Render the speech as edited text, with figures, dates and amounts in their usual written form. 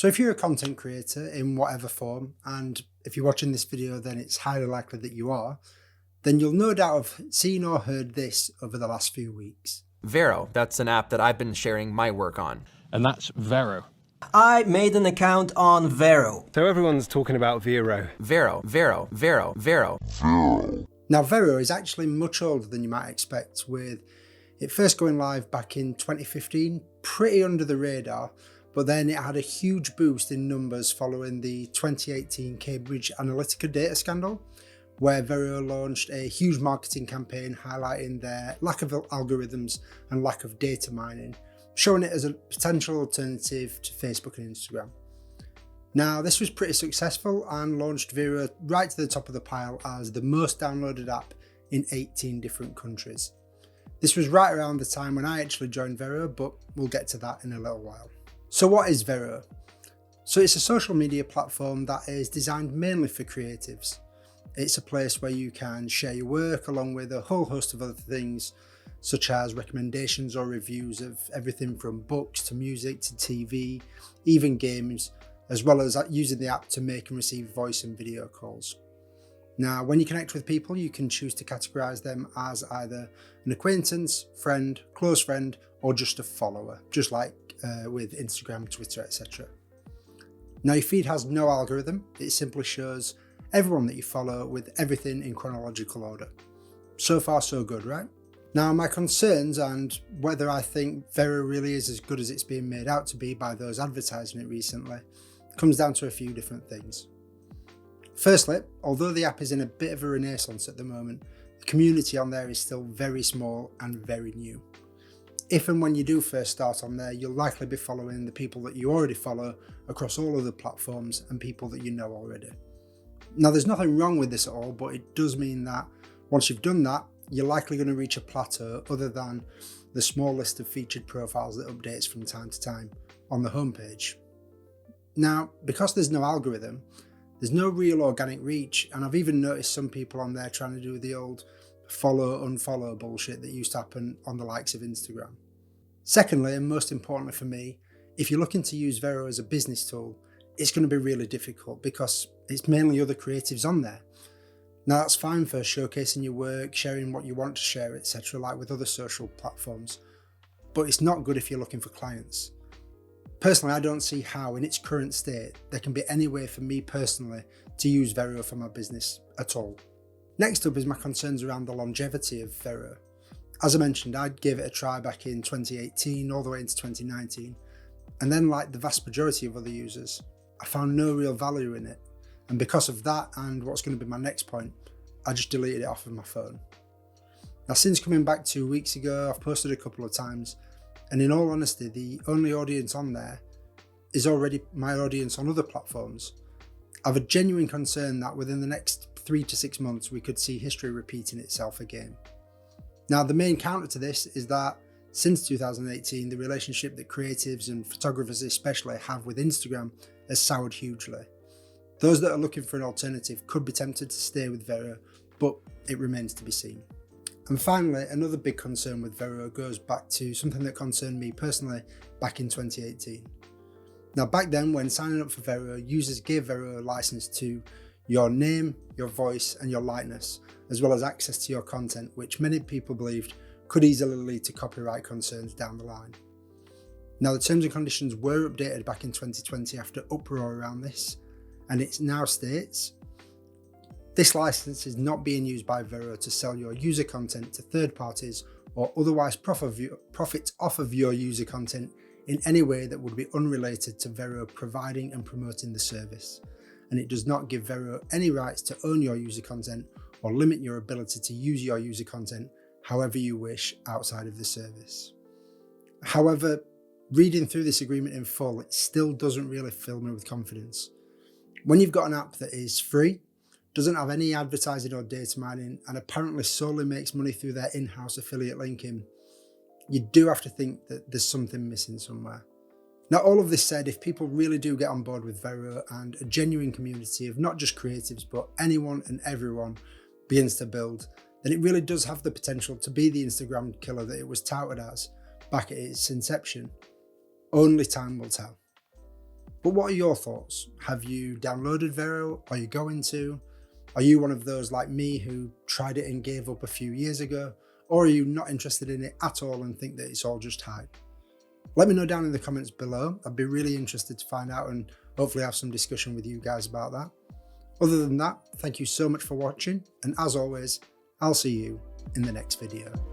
So if you're a content creator in whatever form, and if you're watching this video, then it's highly likely that you are, then you'll no doubt have seen or heard this over the last few weeks. Vero, that's an app that I've been sharing my work on. And that's Vero. I made an account on Vero. So everyone's talking about Vero. Vero. Now Vero is actually much older than you might expect, with it first going live back in 2015, pretty under the radar, but then it had a huge boost in numbers following the 2018 Cambridge Analytica data scandal, where Vero launched a huge marketing campaign highlighting their lack of algorithms and lack of data mining, showing it as a potential alternative to Facebook and Instagram. Now, this was pretty successful and launched Vero right to the top of the pile as the most downloaded app in 18 different countries. This was right around the time when I actually joined Vero, but we'll get to that in a little while. So what is Vero? So it's a social media platform that is designed mainly for creatives. It's a place where you can share your work along with a whole host of other things, such as recommendations or reviews of everything from books to music to TV, even games, as well as using the app to make and receive voice and video calls. Now, when you connect with people, you can choose to categorize them as either an acquaintance, friend, close friend, or just a follower, just like with Instagram, Twitter, etc. Now, your feed has no algorithm. It simply shows everyone that you follow with everything in chronological order. So far, so good, right? Now, my concerns and whether I think Vero really is as good as it's being made out to be by those advertising it recently comes down to a few different things. Firstly, although the app is in a bit of a renaissance at the moment, the community on there is still very small and very new. If and when you do first start on there, you'll likely be following the people that you already follow across all other platforms and people that you know already. Now, there's nothing wrong with this at all, but it does mean that once you've done that, you're likely going to reach a plateau other than the small list of featured profiles that updates from time to time on the homepage. Now, because there's no algorithm, there's no real organic reach, and I've even noticed some people on there trying to do the old follow unfollow bullshit that used to happen on the likes of Instagram. Secondly, and most importantly for me, if you're looking to use Vero as a business tool, it's going to be really difficult because it's mainly other creatives on there. Now, that's fine for showcasing your work, sharing what you want to share, etc., like with other social platforms, but it's not good if you're looking for clients. Personally, I don't see how, in its current state, there can be any way for me personally to use Vero for my business at all. Next up is my concerns around the longevity of Vero. As I mentioned, I gave it a try back in 2018 all the way into 2019, and then, like the vast majority of other users, I found no real value in it, and because of that and what's going to be my next point, I just deleted it off of my phone. Now, since coming back 2 weeks ago, I've posted a couple of times, and in all honesty, the only audience on there is already my audience on other platforms. I have a genuine concern that within the next 3 to 6 months, we could see history repeating itself again. Now, the main counter to this is that since 2018, the relationship that creatives and photographers especially have with Instagram has soured hugely. Those that are looking for an alternative could be tempted to stay with Vero, but it remains to be seen. And finally, another big concern with Vero goes back to something that concerned me personally back in 2018. Now, back then, when signing up for Vero, users gave Vero a license to your name, your voice, and your likeness, as well as access to your content, which many people believed could easily lead to copyright concerns down the line. Now, the terms and conditions were updated back in 2020 after uproar around this, and it now states, this license is not being used by Vero to sell your user content to third parties or otherwise profit off of your user content in any way that would be unrelated to Vero providing and promoting the service. And it does not give Vero any rights to own your user content or limit your ability to use your user content however you wish outside of the service. However, reading through this agreement in full, it still doesn't really fill me with confidence. When you've got an app that is free, doesn't have any advertising or data mining, and apparently solely makes money through their in-house affiliate linking, you do have to think that there's something missing somewhere. Now, all of this said, if people really do get on board with Vero and a genuine community of not just creatives, but anyone and everyone begins to build, then it really does have the potential to be the Instagram killer that it was touted as back at its inception. Only time will tell. But what are your thoughts? Have you downloaded Vero? Are you going to? Are you one of those like me who tried it and gave up a few years ago? Or are you not interested in it at all and think that it's all just hype? Let me know down in the comments below. I'd be really interested to find out and hopefully have some discussion with you guys about that. Other than that, thank you so much for watching, and as always, I'll see you in the next video.